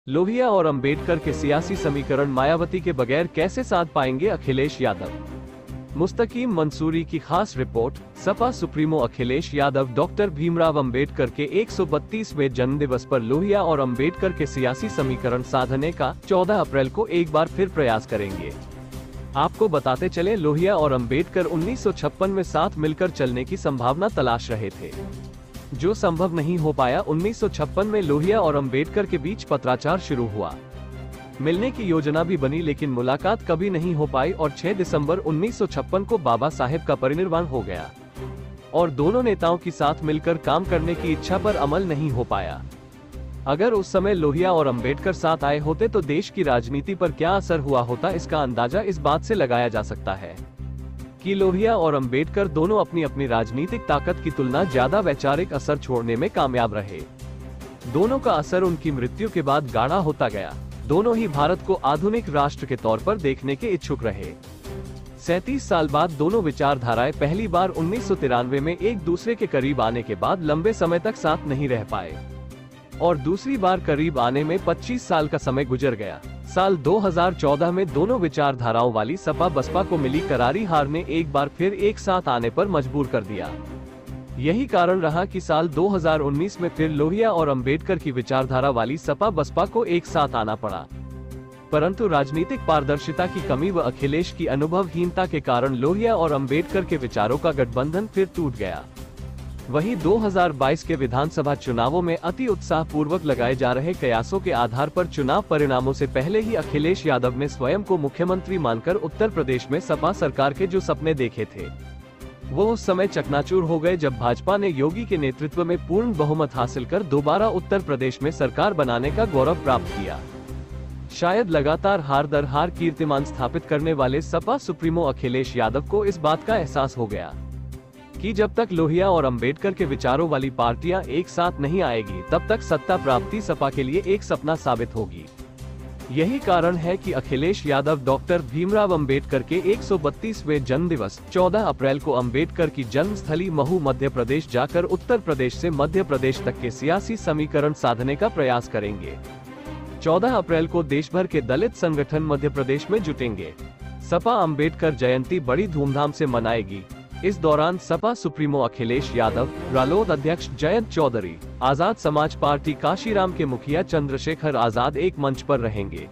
लोहिया और अंबेडकर के सियासी समीकरण मायावती के बगैर कैसे साध पाएंगे अखिलेश यादव। मुस्तकीम मंसूरी की खास report. Sapa supremo Akhilesh Yadav doctor Bhimrao Ambedkar के 132वें जन्मदिवस पर लोहिया और अंबेडकर के सियासी समीकरण साधने का 14 अप्रैल को एक बार फिर प्रयास करेंगे। आपको बताते चले, लोहिया और अंबेडकर 1956 में साथ मिलकर चलने की संभावना तलाश रहे थे, जो संभव नहीं हो पाया। 1956 में लोहिया और अंबेडकर के बीच पत्राचार शुरू हुआ, मिलने की योजना भी बनी, लेकिन मुलाकात कभी नहीं हो पाई और 6 दिसंबर 1956 को बाबा साहेब का परिनिर्वाण हो गया और दोनों नेताओं की साथ मिलकर काम करने की इच्छा पर अमल नहीं हो पाया। अगर उस समय लोहिया और अंबेडकर साथ आए होते तो देश की राजनीति पर क्या असर हुआ होता, इसका अंदाजा इस बात से लगाया जा सकता है कि लोहिया और अंबेडकर दोनों अपनी अपनी राजनीतिक ताकत की तुलना ज्यादा वैचारिक असर छोड़ने में कामयाब रहे। दोनों का असर उनकी मृत्यु के बाद गाढ़ा होता गया। दोनों ही भारत को आधुनिक राष्ट्र के तौर पर देखने के इच्छुक रहे। 37 साल बाद दोनों विचारधाराएं पहली बार 1993 में एक दूसरे के करीब आने के बाद लंबे समय तक साथ नहीं रह पाए और दूसरी बार करीब आने में 25 साल का समय गुजर गया। साल 2014 में दोनों विचारधाराओं वाली सपा बसपा को मिली करारी हार ने एक बार फिर एक साथ आने पर मजबूर कर दिया। यही कारण रहा कि साल 2019 में फिर लोहिया और अंबेडकर की विचारधारा वाली सपा बसपा को एक साथ आना पड़ा, परंतु राजनीतिक पारदर्शिता की कमी व अखिलेश की अनुभवहीनता के कारण लोहिया और अंबेडकर के विचारों का गठबंधन फिर टूट गया। वहीं 2022 के विधानसभा चुनावों में अति उत्साह पूर्वक लगाए जा रहे कयासों के आधार पर चुनाव परिणामों से पहले ही अखिलेश यादव ने स्वयं को मुख्यमंत्री मानकर उत्तर प्रदेश में सपा सरकार के जो सपने देखे थे, वो उस समय चकनाचूर हो गए जब भाजपा ने योगी के नेतृत्व में पूर्ण बहुमत हासिल कर दोबारा उत्तर प्रदेश में सरकार बनाने का गौरव प्राप्त किया। शायद लगातार हार दर हार कीर्तिमान स्थापित करने वाले सपा सुप्रीमो अखिलेश यादव को इस बात का एहसास हो गया कि जब तक लोहिया और अंबेडकर के विचारों वाली पार्टियां एक साथ नहीं आएगी, तब तक सत्ता प्राप्ति सपा के लिए एक सपना साबित होगी। यही कारण है कि अखिलेश यादव डॉक्टर भीमराव अंबेडकर के 132वें जन्मदिवस 14 अप्रैल को अंबेडकर की जन्मस्थली महू मध्य प्रदेश जाकर उत्तर प्रदेश से मध्य प्रदेश तक के सियासी समीकरण साधने का प्रयास करेंगे। 14 अप्रैल को देश भर के दलित संगठन मध्य प्रदेश में जुटेंगे। सपा अंबेडकर जयंती बड़ी धूमधाम से मनाएगी। इस दौरान सपा सुप्रीमो अखिलेश यादव, रालोद अध्यक्ष जयंत चौधरी, आजाद समाज पार्टी काशीराम के मुखिया चंद्रशेखर आजाद एक मंच पर रहेंगे।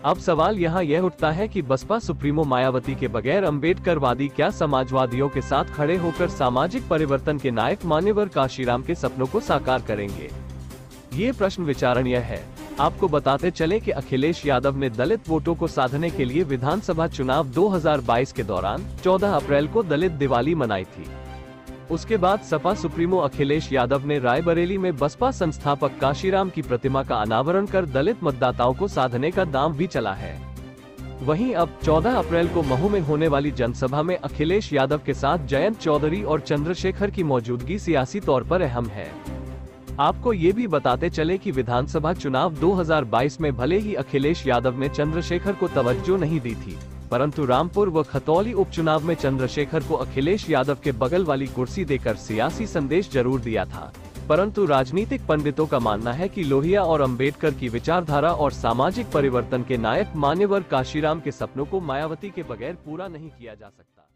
अब सवाल यहाँ यह उठता है कि बसपा सुप्रीमो मायावती के बगैर अंबेडकरवादी क्या समाजवादियों के साथ खड़े होकर सामाजिक परिवर्तन के नायक मान्यवर काशीराम के सपनों को साकार करेंगे? ये प्रश्न विचारणीय है। आपको बताते चले कि अखिलेश यादव ने दलित वोटों को साधने के लिए विधानसभा चुनाव 2022 के दौरान 14 अप्रैल को दलित दिवाली मनाई थी। उसके बाद सपा सुप्रीमो अखिलेश यादव ने रायबरेली में बसपा संस्थापक काशीराम की प्रतिमा का अनावरण कर दलित मतदाताओं को साधने का दांव भी चला है। वहीं अब 14 अप्रैल को महू में होने वाली जनसभा में अखिलेश यादव के साथ जयंत चौधरी और चंद्रशेखर की मौजूदगी सियासी तौर पर अहम है। आपको ये भी बताते चले कि विधानसभा चुनाव 2022 में भले ही अखिलेश यादव ने चंद्रशेखर को तवज्जो नहीं दी थी, परंतु रामपुर व खतौली उपचुनाव में चंद्रशेखर को अखिलेश यादव के बगल वाली कुर्सी देकर सियासी संदेश जरूर दिया था। परंतु राजनीतिक पंडितों का मानना है कि लोहिया और अंबेडकर की विचारधारा और सामाजिक परिवर्तन के नायक मान्यवर काशीराम के सपनों को मायावती के बगैर पूरा नहीं किया जा सकता।